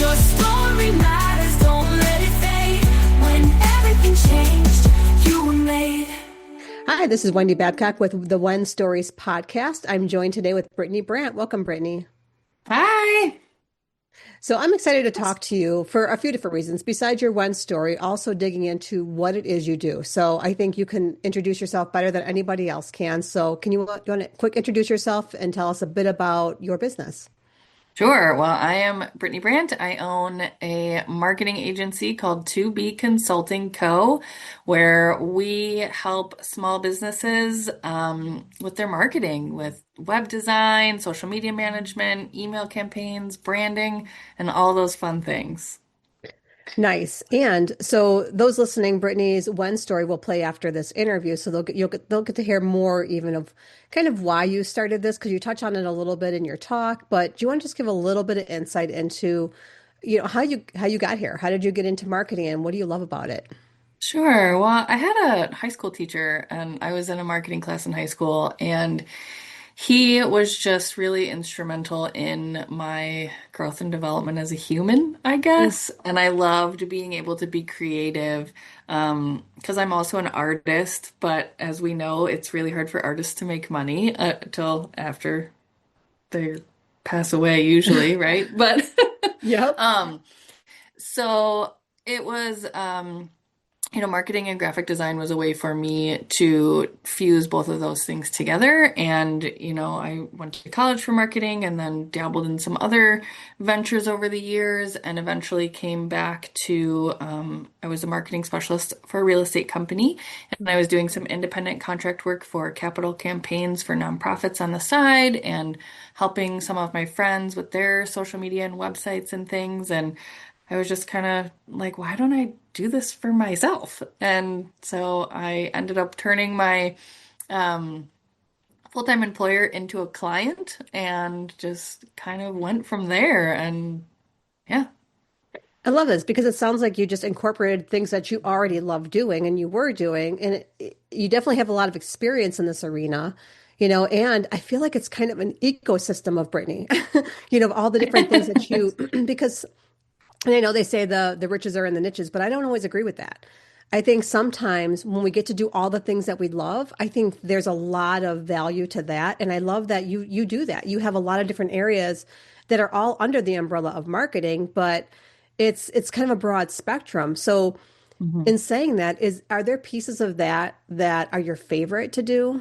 Your story matters, don't let it fade. When everything changed, you were made. Hi, this is Wendy Babcock with the One Stories podcast. I'm joined today with Brittany Brandt. Welcome, Brittany. Hi. So I'm excited to talk to you for a few different reasons. Besides your one story, also digging into what it is you do. So I think you can introduce yourself better than anybody else can. So you want to quick introduce yourself and tell us a bit about your business? Sure. Well, I am Brittany Brandt. I own a marketing agency called To Be Consulting Co., where we help small businesses with their marketing, with web design, social media management, email campaigns, branding, and all those fun things. Nice. And so those listening, Brittany's one story will play after this interview. So they'll get to hear more even of kind of why you started this, because you touch on it a little bit in your talk, but do you want to just give a little bit of insight into, how you got here? How did you get into marketing and what do you love about it? Sure. Well, I had a high school teacher and I was in a marketing class in high school, and he was just really instrumental in my growth and development as a human, I Mm. guess. And I loved being able to be creative, because I'm also an artist. But as we know, it's really hard for artists to make money till after they pass away, usually, right? But Yep. um, so it was. Marketing and graphic design was a way for me to fuse both of those things together. And, I went to college for marketing and then dabbled in some other ventures over the years and eventually came back to, I was a marketing specialist for a real estate company, and I was doing some independent contract work for capital campaigns for nonprofits on the side and helping some of my friends with their social media and websites and things. And I was just kind of like, why don't I do this for myself? And so I ended up turning my um, full-time employer into a client and just kind of went from there. And yeah. I love this because it sounds like you just incorporated things that you already love doing and you were doing, and you definitely have a lot of experience in this arena, and I feel like it's kind of an ecosystem of Brittany, of all the different things that you, because and I know they say the riches are in the niches, but I don't always agree with that. I think sometimes when we get to do all the things that we love, I think there's a lot of value to that. And I love that you do that. You have a lot of different areas that are all under the umbrella of marketing, but it's kind of a broad spectrum. So Mhm. in saying that, are there pieces of that are your favorite to do?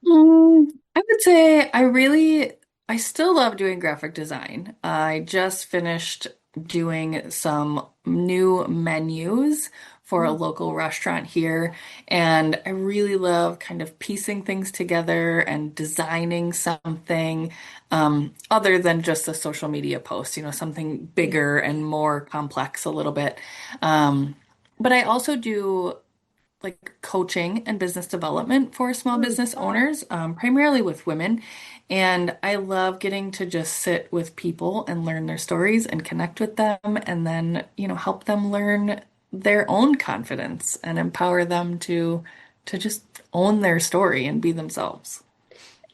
I would say I still love doing graphic design. I just finished doing some new menus for a Mm. local restaurant here, and I really love kind of piecing things together and designing something other than just a social media post, something Yeah. bigger and more complex a little bit. Um, but I also do like coaching and business development for small Mm. business owners, primarily with women. And I love getting to just sit with people and learn their stories and connect with them, and then, help them learn their own confidence and empower them to just own their story and be themselves.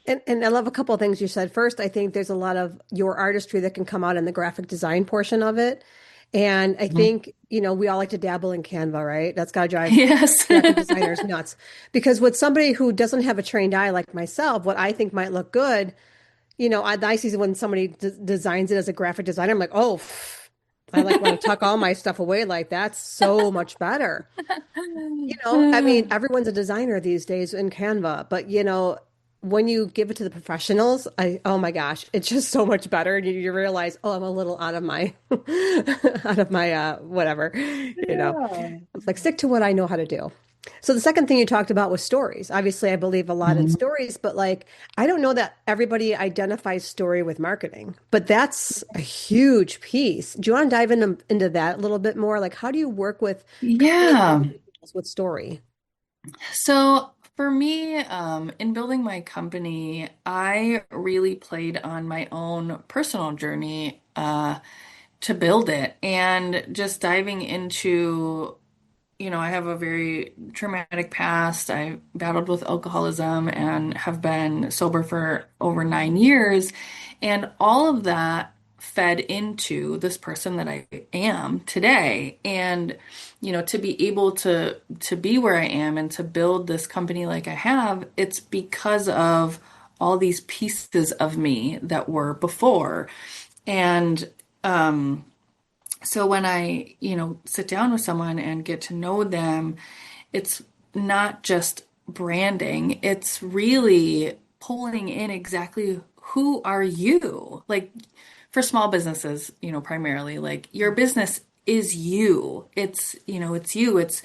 And I love a couple of things you said. First, I think there's a lot of your artistry that can come out in the graphic design portion of it. And I Mhm. think, we all like to dabble in Canva, right? That's got to drive Yes. graphic designers nuts. Because with somebody who doesn't have a trained eye like myself, what I think might look good, I see when somebody designs it as a graphic designer, I'm like, oh, I like want to tuck all my stuff away. Like that's so much better. I mean, everyone's a designer these days in Canva, but when you give it to the professionals, oh my gosh, it's just so much better. And you realize, oh, I'm a little out of my, out of my, whatever, Yeah. it's like stick to what I know how to do. So the second thing you talked about was stories. Obviously, I believe a lot in Mhm. stories, but like, I don't know that everybody identifies story with marketing, but that's a huge piece. Do you want to dive into that a little bit more? Like, how do you work with companies and Yeah. individuals with story? So for me, in building my company, I really played on my own personal journey to build it, and just diving into, I have a very traumatic past. I battled with alcoholism and have been sober for over 9 years. And all of that fed into this person that I am today. And, to be able to be where I am and to build this company like I have, it's because of all these pieces of me that were before. And so when I, sit down with someone and get to know them, it's not just branding, it's really pulling in exactly who are you? Like for small businesses, primarily, like your business is you. It's you. It's,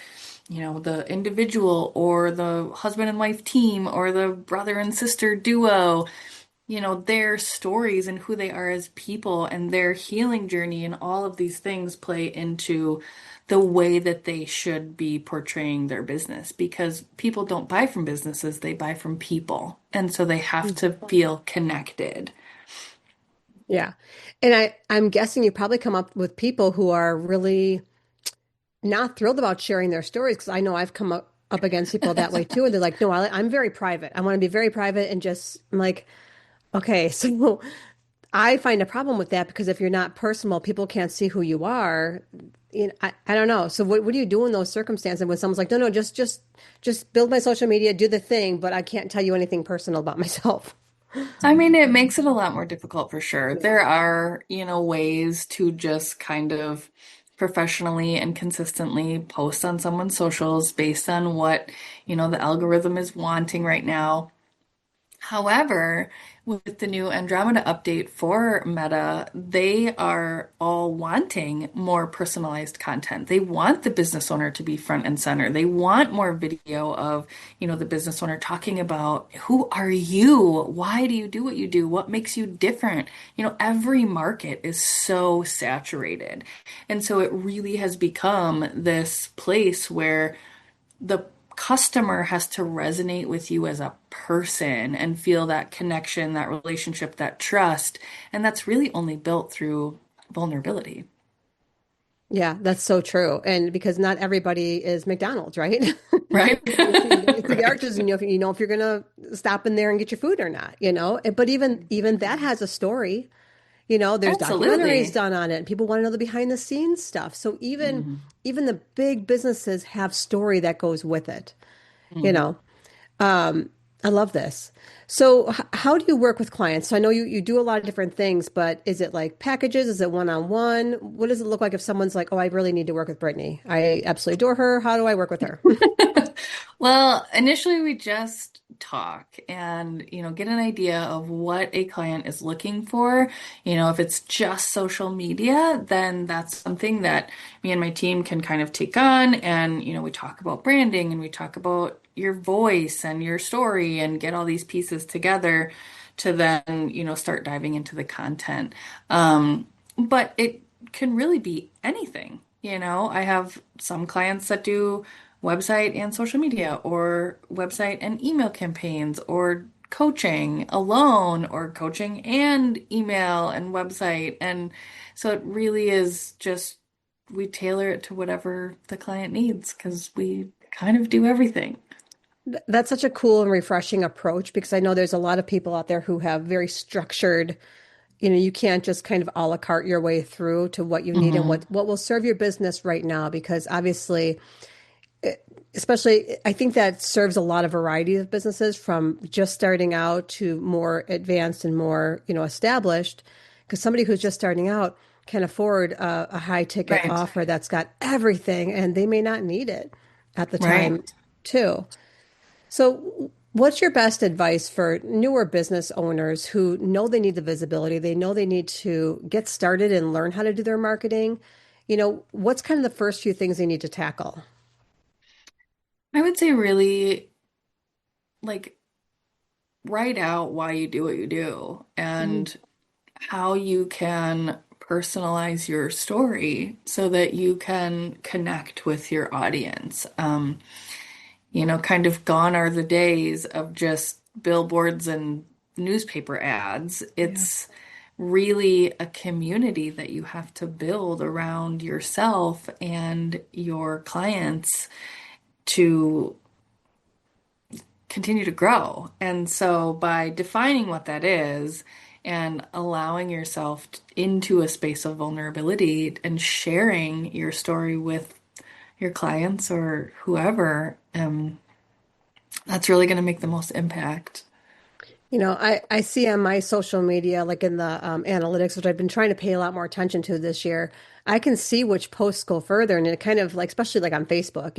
the individual or the husband and wife team or the brother and sister duo, their stories and who they are as people and their healing journey and all of these things play into the way that they should be portraying their business because people don't buy from businesses, they buy from people. And so they have to feel connected. Yeah. And I'm guessing you probably come up with people who are really not thrilled about sharing their stories because I know I've come up against people that way too. And they're like, no, I'm very private. I want to be very private and just I'm like, okay, so I find a problem with that because if you're not personal, people can't see who you are. I don't know. So what do you do in those circumstances when someone's like, no, no, just build my social media, do the thing, but I can't tell you anything personal about myself. I mean, it makes it a lot more difficult for sure. Yeah. There are, ways to just kind of professionally and consistently post on someone's socials based on what, the algorithm is wanting right now. However, with the new Andromeda update for Meta, they are all wanting more personalized content. They want the business owner to be front and center. They want more video of, the business owner talking about who are you? Why do you do what you do? What makes you different? Every market is so saturated. And so it really has become this place where the customer has to resonate with you as a person and feel that connection, that relationship, that trust. And that's really only built through vulnerability. Yeah, that's so true. And because not everybody is McDonald's, right? Right? It's the Right. characters, and if you're gonna stop in there and get your food or not. But even that has a story. There's documentaries Absolutely. done on it, and people want to know the behind the scenes stuff. So Hmm. even the big businesses have story that goes with it. You Hmm. know, I love this. So how do you work with clients? So I know you do a lot of different things, but is it like packages? Is it one-on-one? What does it look like if someone's like, oh, I really need to work with Brittany. I absolutely adore her. How do I work with her? Well, initially we just talk and, get an idea of what a client is looking for. If it's just social media, then that's something that me and my team can kind of take on. And, we talk about branding and we talk about your voice and your story and get all these pieces together to then, start diving into the content. But it can really be anything. I have some clients that do website and social media, or website and email campaigns, or coaching alone, or coaching and email and website. And so it really is just we tailor it to whatever the client needs because we kind of do everything. That's such a cool and refreshing approach because I know there's a lot of people out there who have very structured, you can't just kind of a la carte your way through to what you need and Hmm. what will serve your business right now because obviously especially I think that serves a lot of variety of businesses from just starting out to more advanced and more, established. Because somebody who's just starting out can afford a high ticket Right, offer that's got everything and they may not need it at the right. time too. So what's your best advice for newer business owners who know they need the visibility, they know they need to get started and learn how to do their marketing? What's kind of the first few things they need to tackle? I would say really like write out why you do what you do Mhm. and how you can personalize your story so that you can connect with your audience. Kind of gone are the days of just billboards and newspaper ads. Yeah. It's really a community that you have to build around yourself and your clients to continue to grow. And so by defining what that is and allowing yourself into a space of vulnerability and sharing your story with your clients or whoever, that's really going to make the most impact. I see on my social media, like in the analytics, which I've been trying to pay a lot more attention to this year, I can see which posts go further. And it kind of like, especially like on Facebook,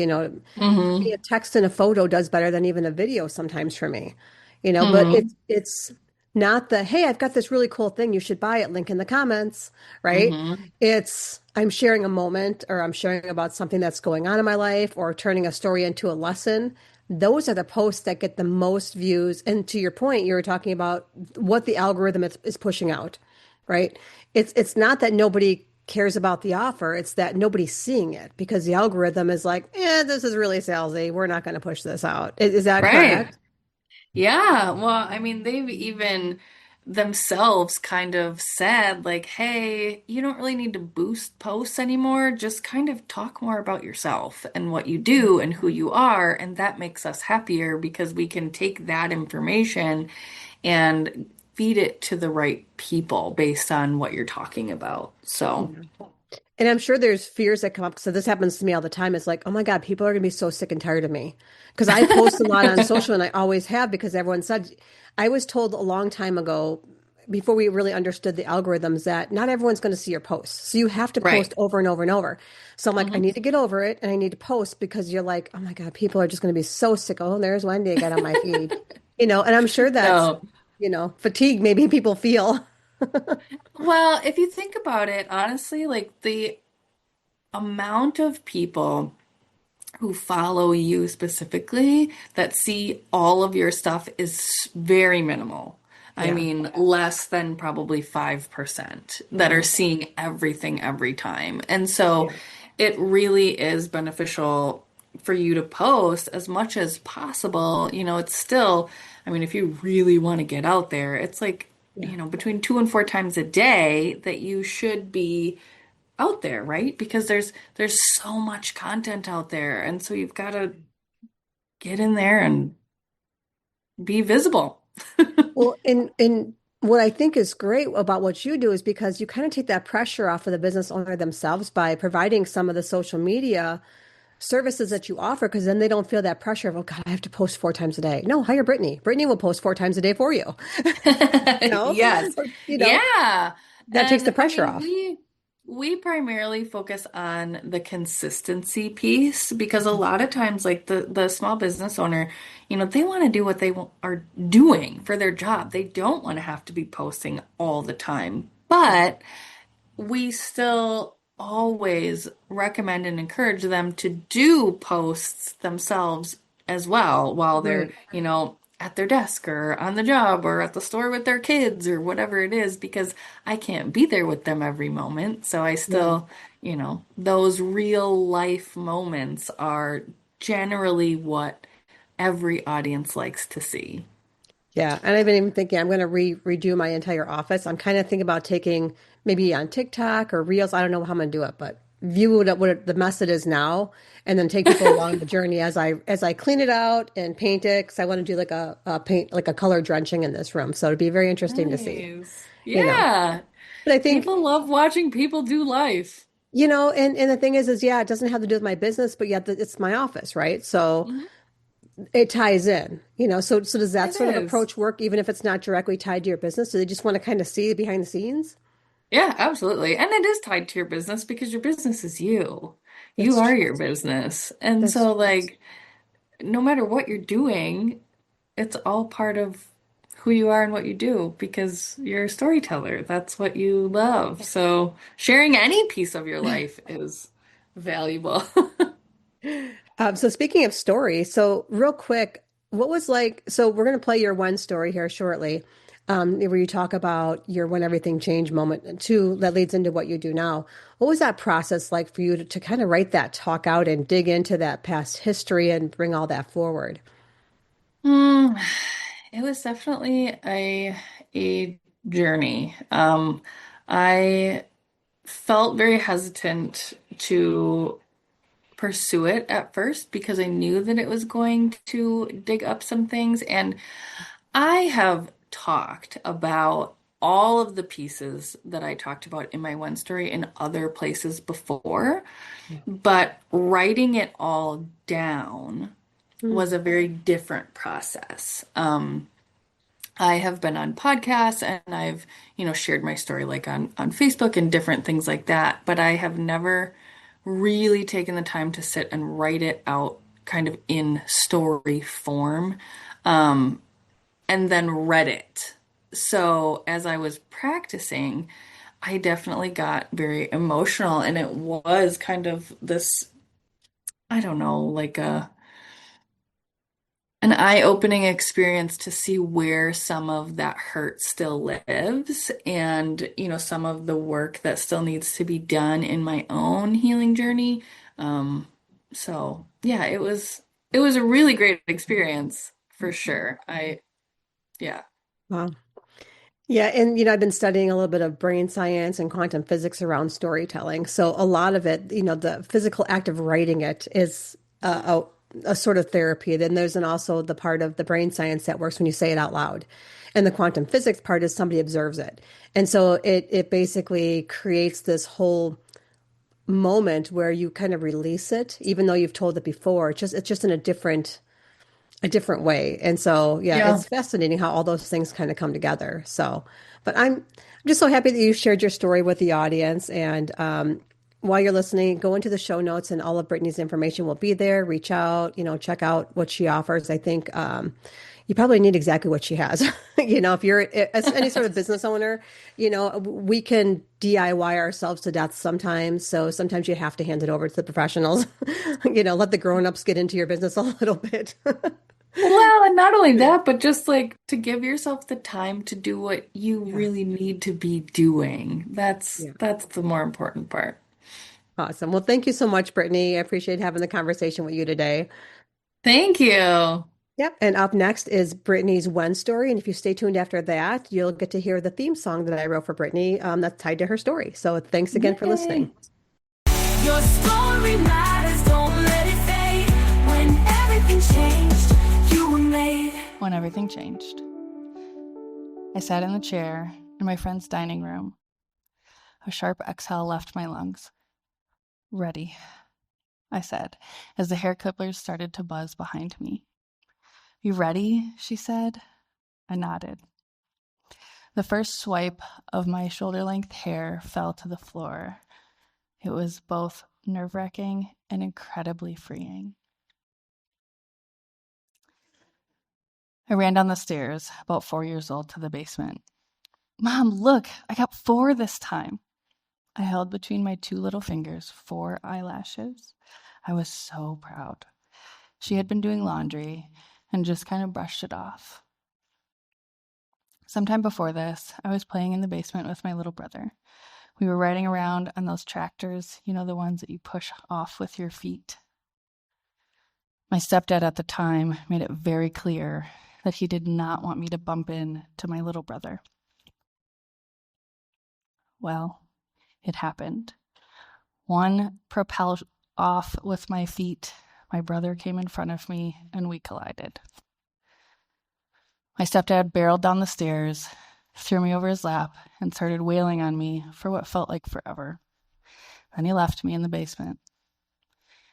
Hmm. a text and a photo does better than even a video sometimes for me, but Hmm. it's not the, hey, I've got this really cool thing, you should buy it, link in the comments, right? Hmm. It's I'm sharing a moment or I'm sharing about something that's going on in my life or turning a story into a lesson. Those are the posts that get the most views. And to your point, you were talking about what the algorithm is pushing out, right? It's not that nobody cares about the offer, it's that nobody's seeing it because the algorithm is like, this is really salesy. We're not going to push this out. Is that Right. correct? Yeah, well, I mean, they've even themselves kind of said, like, hey, you don't really need to boost posts anymore. Just kind of talk more about yourself and what you do and who you are. And that makes us happier because we can take that information and feed it to the right people based on what you're talking about. So, Yeah. And I'm sure there's fears that come up. So this happens to me all the time. It's like, oh my God, people are going to be so sick and tired of me. Because I post a lot on social and I always have because everyone said, I was told a long time ago, before we really understood the algorithms, that not everyone's going to see your posts. So you have to right. post over and over and over. So I'm like, I Hmm. need to get over it and I need to post because you're like, oh my God, people are just going to be so sick. Oh, there's Wendy again on my feed. And I'm sure that's, No. fatigue maybe people feel. Well, if you think about it, honestly, like the amount of people who follow you specifically that see all of your stuff is very minimal. I Yeah. mean, less than probably 5% that are Yeah. seeing everything every time. And so Yeah. it really is beneficial for you to post as much as possible. It's still, I mean, if you really want to get out there, it's like, Yeah. between 2 and 4 times a day that you should be out there, right? Because there's so much content out there, and so you've got to get in there and be visible. Well, and what I think is great about what you do is because you kind of take that pressure off of the business owner themselves by providing some of the social media services that you offer, because then they don't feel that pressure of, oh God, I have to post 4 times a day. No, hire Brittany. Brittany will post 4 times a day for you. No, Yes. or, Yeah. that takes the And I pressure mean, off. we primarily focus on the consistency piece because a lot of times like the small business owner, they want to do what are doing for their job. They don't want to have to be posting all the time. Yeah. But we still always recommend and encourage them to do posts themselves as well while they're, Right. at their desk or on the job or at the store with their kids or whatever it is, because I can't be there with them every moment. So I Yeah. still, those real life moments are generally what every audience likes to see. Yeah, and I've been even thinking I'm going to redo my entire office. I'm kind of thinking about taking maybe on TikTok or Reels. I don't know how I'm going to do it, but view the mess it is now, and then take people along the journey as I clean it out and paint it. Because I want to do like a paint like a color drenching in this room, so it'd be very interesting to see. Nice. You know, Yeah. but I think People love watching people do life. and the thing is yeah, it doesn't have to do with my business, but yet it's my office, right? So Mhm. it ties in. So does that It sort of is. approach work, even if it's not directly tied to your business? Do they just want to kind of see behind the scenes? Yeah, absolutely. And it is tied to your business because your business is you. You That's are true. your business. And That's so, true. like, no matter what you're doing, it's all part of who you are and what you do because you're a storyteller. That's what you love. So, sharing any piece of your life is valuable. So speaking of story, so real quick, what was like, so we're going to play your one story here shortly, where you talk about your when everything changed moment and two, that leads into what you do now. What was that process like for you to kind of write that talk out and dig into that past history and bring all that forward? Mm, it was definitely a journey. I felt very hesitant to pursue it at first because I knew that it was going to dig up some things. And I have talked about all of the pieces that I talked about in my one story in other places before, Yeah. but writing it all down Mm. was a very different process. I have been on podcasts and I've, shared my story like on Facebook and different things like that, but I have never really taken the time to sit and write it out kind of in story form, and then read it. So as I was practicing, I definitely got very emotional and it was kind of this, I don't know, like an eye-opening experience to see where some of that hurt still lives and, some of the work that still needs to be done in my own healing journey. Um, so yeah, it was a really great experience for sure. Yeah. Wow. Yeah, and I've been studying a little bit of brain science and quantum physics around storytelling. So a lot of it, the physical act of writing it is a sort of therapy. Then there's also the part of the brain science that works when you say it out loud. And the quantum physics part is somebody observes it. And so it basically creates this whole moment where you kind of release it, even though you've told it before. It's just in a different way. And so, yeah, Yeah. it's fascinating how all those things kind of come together. So, but I'm just so happy that you shared your story with the audience. And while you're listening, go into the show notes and all of Brittany's information will be there. Reach out, check out what she offers. I think you probably need exactly what she has. If you're as any sort of business owner, we can DIY ourselves to death sometimes. So sometimes you have to hand it over to the professionals. Let the grown-ups get into your business a little bit. Well, and not only Yeah. that, but just like to give yourself the time to do what you Yeah. really need to be doing. That's Yeah. that's the more important part. Awesome. Well, thank you so much, Brittany. I appreciate having the conversation with you today. Thank you. Yep. And up next is Brittany's When story. And if you stay tuned after that, you'll get to hear the theme song that I wrote for Brittany that's tied to her story. So thanks again for listening. Yay. Your story matters, don't let it fade. When everything changed, you were made. When everything changed. I sat in the chair in my friend's dining room. A sharp exhale left my lungs. Ready, I said, as the hair clippers started to buzz behind me. You ready? She said. I nodded. The first swipe of my shoulder-length hair fell to the floor. It was both nerve-wracking and incredibly freeing. I ran down the stairs, about 4 years old, to the basement. Mom, look, I got 4 this time. I held between my 2 little fingers 4 eyelashes. I was so proud. She had been doing laundry and just kind of brushed it off. Sometime before this, I was playing in the basement with my little brother. We were riding around on those tractors, the ones that you push off with your feet. My stepdad at the time made it very clear that he did not want me to bump into my little brother. Well, it happened. One propelled off with my feet. My brother came in front of me, and we collided. My stepdad barreled down the stairs, threw me over his lap, and started wailing on me for what felt like forever. Then he left me in the basement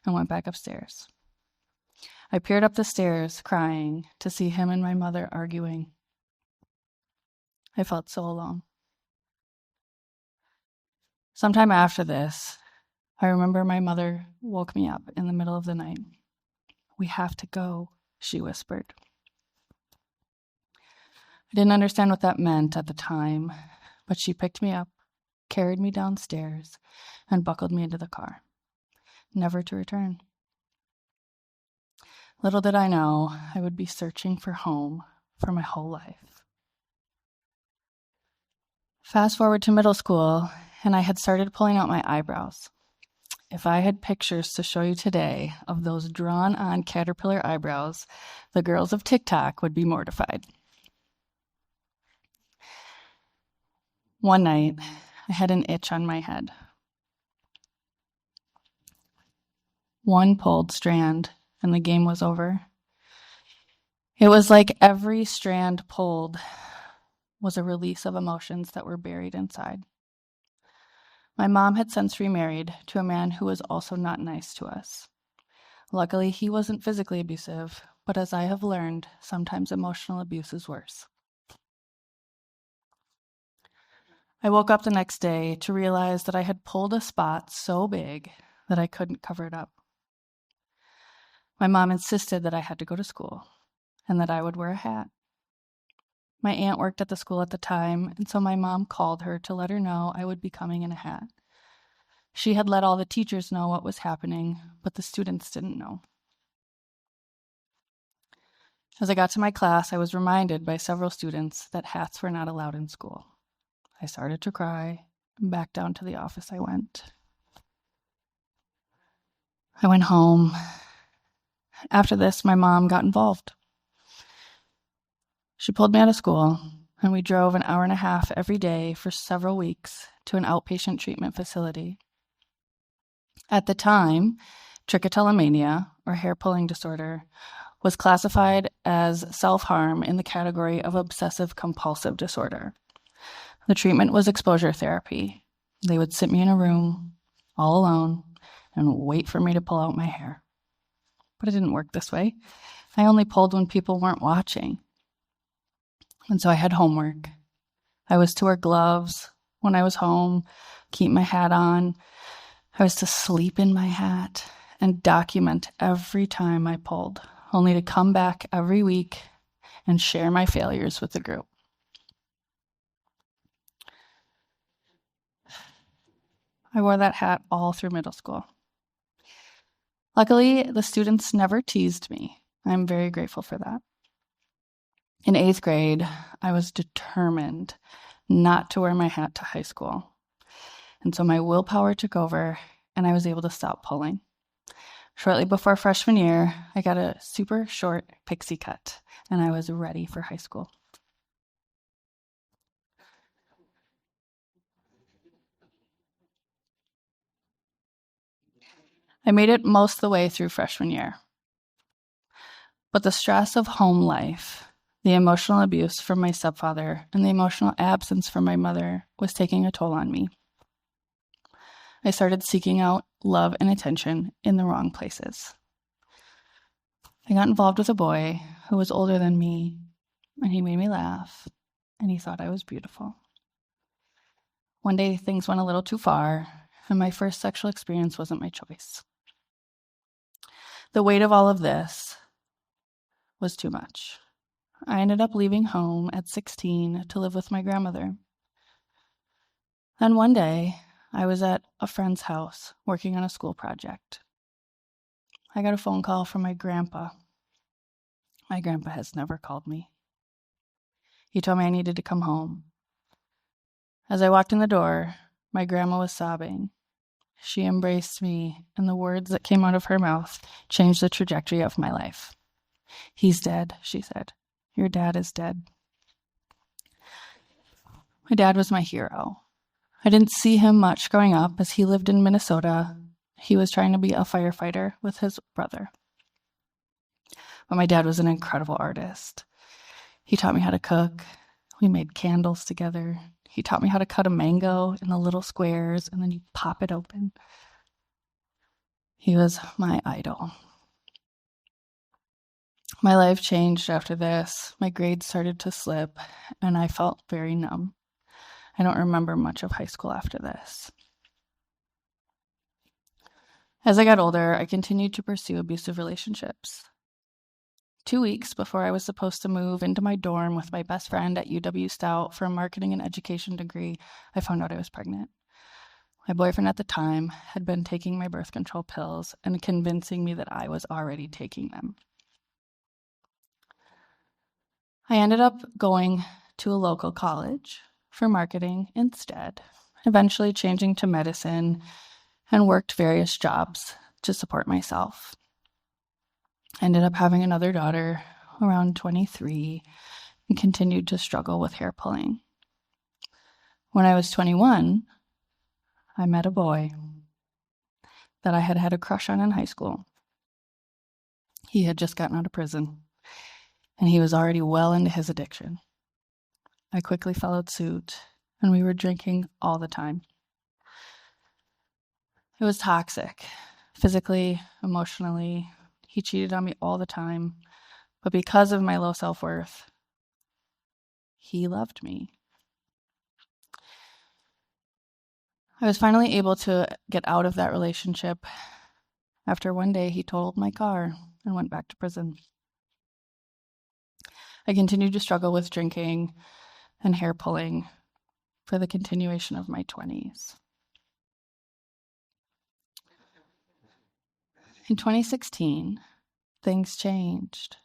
and went back upstairs. I peered up the stairs, crying, to see him and my mother arguing. I felt so alone. Sometime after this, I remember my mother woke me up in the middle of the night. We have to go, she whispered. I didn't understand what that meant at the time, but she picked me up, carried me downstairs, and buckled me into the car, never to return. Little did I know I would be searching for home for my whole life. Fast forward to middle school, and I had started pulling out my eyebrows. If I had pictures to show you today of those drawn-on caterpillar eyebrows, the girls of TikTok would be mortified. One night, I had an itch on my head. One pulled strand, and the game was over. It was like every strand pulled was a release of emotions that were buried inside. My mom had since remarried to a man who was also not nice to us. Luckily, he wasn't physically abusive, but as I have learned, sometimes emotional abuse is worse. I woke up the next day to realize that I had pulled a spot so big that I couldn't cover it up. My mom insisted that I had to go to school and that I would wear a hat. My aunt worked at the school at the time, and so my mom called her to let her know I would be coming in a hat. She had let all the teachers know what was happening, but the students didn't know. As I got to my class, I was reminded by several students that hats were not allowed in school. I started to cry, and back down to the office I went. I went home. After this, my mom got involved. She pulled me out of school, and we drove an hour and a half every day for several weeks to an outpatient treatment facility. At the time, trichotillomania, or hair pulling disorder, was classified as self-harm in the category of obsessive-compulsive disorder. The treatment was exposure therapy. They would sit me in a room, all alone, and wait for me to pull out my hair. But it didn't work this way. I only pulled when people weren't watching. And so I had homework. I was to wear gloves when I was home, keep my hat on. I was to sleep in my hat and document every time I pulled, only to come back every week and share my failures with the group. I wore that hat all through middle school. Luckily, the students never teased me. I'm very grateful for that. In 8th grade, I was determined not to wear my hat to high school. And so my willpower took over, and I was able to stop pulling. Shortly before freshman year, I got a super short pixie cut, and I was ready for high school. I made it most of the way through freshman year. But the stress of home life, the emotional abuse from my stepfather, and the emotional absence from my mother was taking a toll on me. I started seeking out love and attention in the wrong places. I got involved with a boy who was older than me, and he made me laugh, and he thought I was beautiful. One day, things went a little too far, and my first sexual experience wasn't my choice. The weight of all of this was too much. I ended up leaving home at 16 to live with my grandmother. Then one day, I was at a friend's house working on a school project. I got a phone call from my grandpa. My grandpa has never called me. He told me I needed to come home. As I walked in the door, my grandma was sobbing. She embraced me, and the words that came out of her mouth changed the trajectory of my life. "He's dead," she said. "Your dad is dead." My dad was my hero. I didn't see him much growing up as he lived in Minnesota. He was trying to be a firefighter with his brother. But my dad was an incredible artist. He taught me how to cook. We made candles together. He taught me how to cut a mango in the little squares, and then you pop it open. He was my idol. My life changed after this. My grades started to slip, and I felt very numb. I don't remember much of high school after this. As I got older, I continued to pursue abusive relationships. 2 weeks before I was supposed to move into my dorm with my best friend at UW Stout for a marketing and education degree, I found out I was pregnant. My boyfriend at the time had been taking my birth control pills and convincing me that I was already taking them. I ended up going to a local college for marketing instead, eventually changing to medicine, and worked various jobs to support myself. I ended up having another daughter around 23 and continued to struggle with hair pulling. When I was 21, I met a boy that I had had a crush on in high school. He had just gotten out of prison, and he was already well into his addiction. I quickly followed suit, and we were drinking all the time. It was toxic, physically, emotionally. He cheated on me all the time, but because of my low self-worth, he loved me. I was finally able to get out of that relationship after one day he totaled my car and went back to prison. I continued to struggle with drinking and hair pulling for the continuation of my 20s. In 2016, things changed.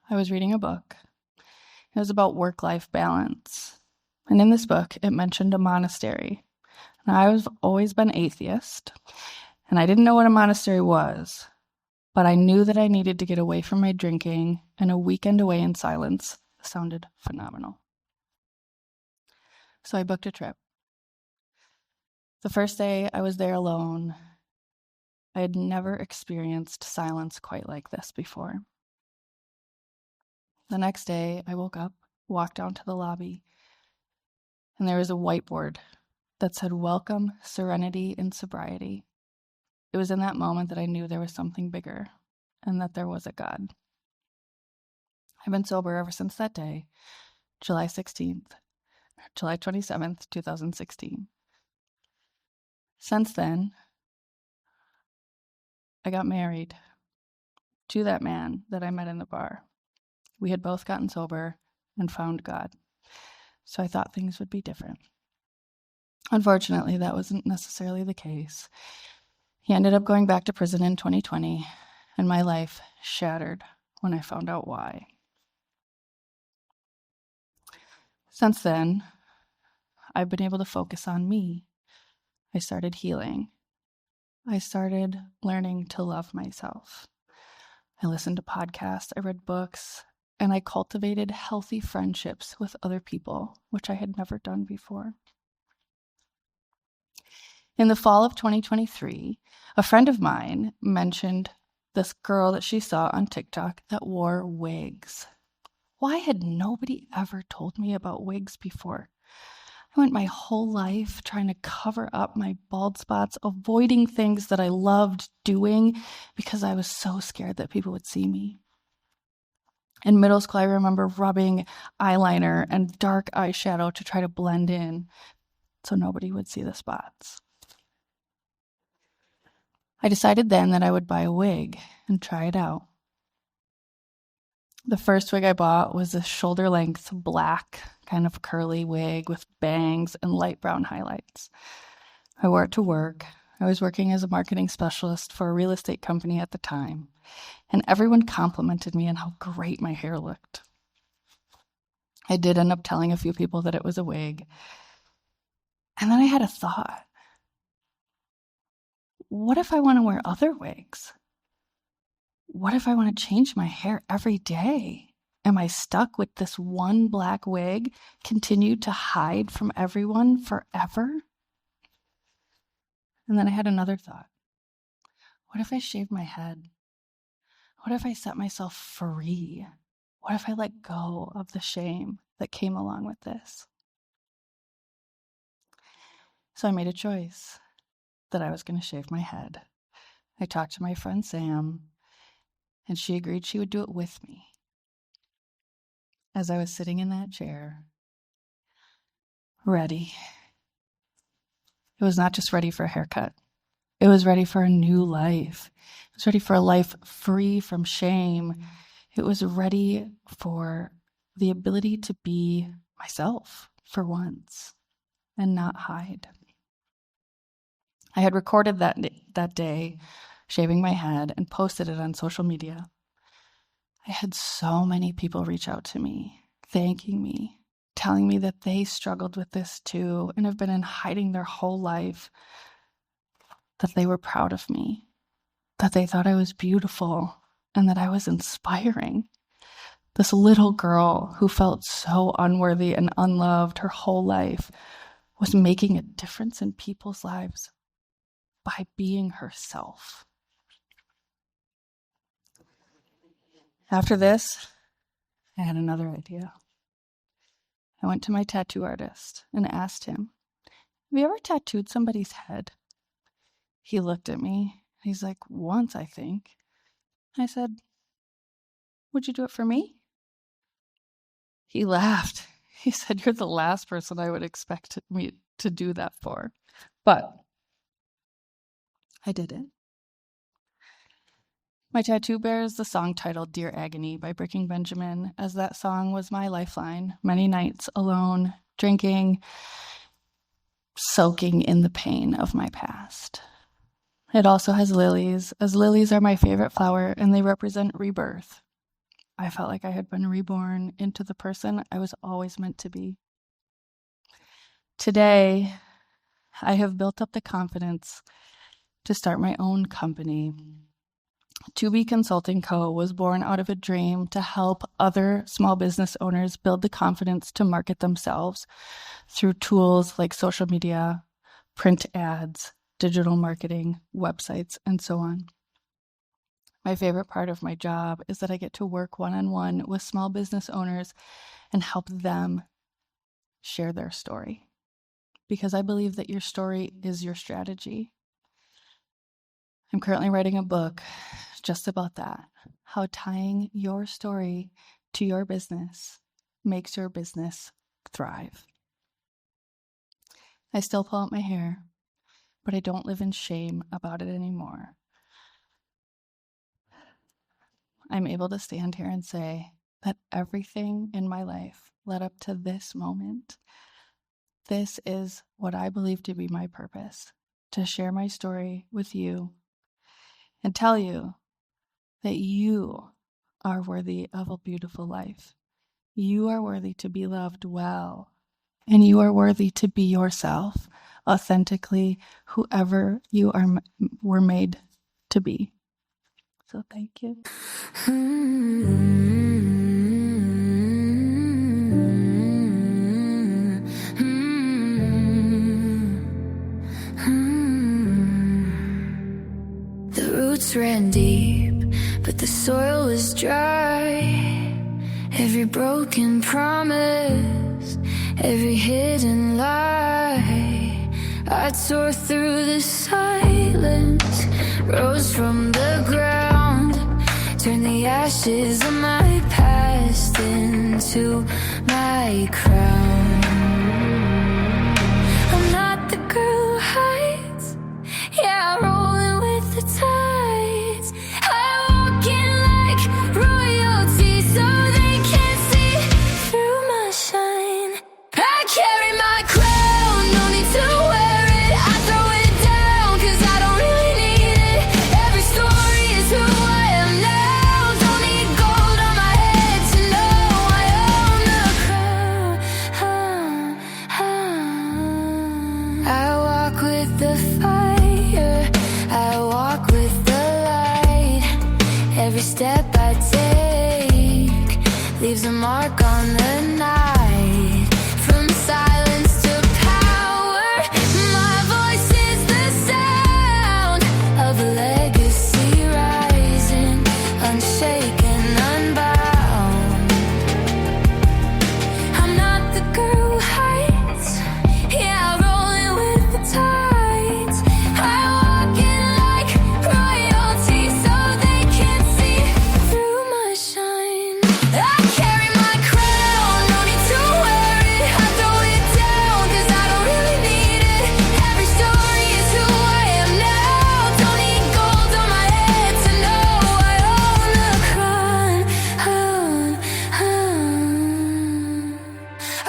I was reading a book. It was about work-life balance. And in this book, it mentioned a monastery. Now, I've always been atheist, and I didn't know what a monastery was, but I knew that I needed to get away from my drinking, and a weekend away in silence sounded phenomenal. So I booked a trip. The first day I was there alone, I had never experienced silence quite like this before. The next day, I woke up, walked down to the lobby, and there was a whiteboard that said, "Welcome, Serenity, and Sobriety." It was in that moment that I knew there was something bigger and that there was a God. I've been sober ever since that day, July 27th, 2016. Since then, I got married to that man that I met in the bar. We had both gotten sober and found God, so I thought things would be different. Unfortunately, that wasn't necessarily the case. He ended up going back to prison in 2020, and my life shattered when I found out why. Since then, I've been able to focus on me. I started healing. I started learning to love myself. I listened to podcasts, I read books, and I cultivated healthy friendships with other people, which I had never done before. In the fall of 2023, a friend of mine mentioned this girl that she saw on TikTok that wore wigs. Why had nobody ever told me about wigs before? I went my whole life trying to cover up my bald spots, avoiding things that I loved doing because I was so scared that people would see me. In middle school, I remember rubbing eyeliner and dark eyeshadow to try to blend in so nobody would see the spots. I decided then that I would buy a wig and try it out. The first wig I bought was a shoulder-length black kind of curly wig with bangs and light brown highlights. I wore it to work. I was working as a marketing specialist for a real estate company at the time, and everyone complimented me on how great my hair looked. I did end up telling a few people that it was a wig. And then I had a thought. What if I want to wear other wigs? What if I want to change my hair every day? Am I stuck with this one black wig, continue to hide from everyone forever? And then I had another thought. What if I shaved my head? What if I set myself free? What if I let go of the shame that came along with this? So I made a choice that I was going to shave my head. I talked to my friend Sam, and she agreed she would do it with me. As I was sitting in that chair, ready. It was not just ready for a haircut. It was ready for a new life. It was ready for a life free from shame. It was ready for the ability to be myself for once and not hide. I had recorded that day, shaving my head, and posted it on social media. I had so many people reach out to me, thanking me, telling me that they struggled with this too and have been in hiding their whole life, that they were proud of me, that they thought I was beautiful and that I was inspiring. This little girl who felt so unworthy and unloved her whole life was making a difference in people's lives by being herself. After this, I had another idea. I went to my tattoo artist and asked him, have you ever tattooed somebody's head? He looked at me. He's like, once, I think. I said, would you do it for me? He laughed. He said, you're the last person I would expect me to do that for. But I did it. My tattoo bears the song titled Dear Agony by Breaking Benjamin, as that song was my lifeline. Many nights alone, drinking, soaking in the pain of my past. It also has lilies, as lilies are my favorite flower and they represent rebirth. I felt like I had been reborn into the person I was always meant to be. Today, I have built up the confidence to start my own company. To Be Consulting Co. was born out of a dream to help other small business owners build the confidence to market themselves through tools like social media, print ads, digital marketing, websites, and so on. My favorite part of my job is that I get to work one-on-one with small business owners and help them share their story. Because I believe that your story is your strategy. I'm currently writing a book just about that, how tying your story to your business makes your business thrive. I still pull out my hair, but I don't live in shame about it anymore. I'm able to stand here and say that everything in my life led up to this moment. This is what I believe to be my purpose, to share my story with you and tell you that you are worthy of a beautiful life. You are worthy to be loved well, and you are worthy to be yourself, authentically, whoever you were made to be. So thank you. The roots ran deep, but the soil was dry. Every broken promise, every hidden lie, I tore through the silence, rose from the ground, turned the ashes of my past into my crown. I'm not the girl who hides, yeah, rolling with the tides. I walk in like royalty so they can't see through my shine. I carry my crown, no need to wear it. I throw it down cause I don't really need it. Every story is who I am now. Don't need gold on my head to know I own the crown. I walk with the fire, I walk with the light. Every step I take leaves a mark on the night. From silence to power, my voice is the sound of a legacy rising, unshaken, unbound. I'm not the girl who hides, yeah, rolling with the tides. I walk in like royalty so they can't see through my shine. I carry my crown, no need to wear it. I throw it down cause I don't really need it. Every story is who I am now. Don't need gold on my head to know I own the crown.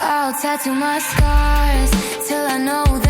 I'll tattoo my scars till I know that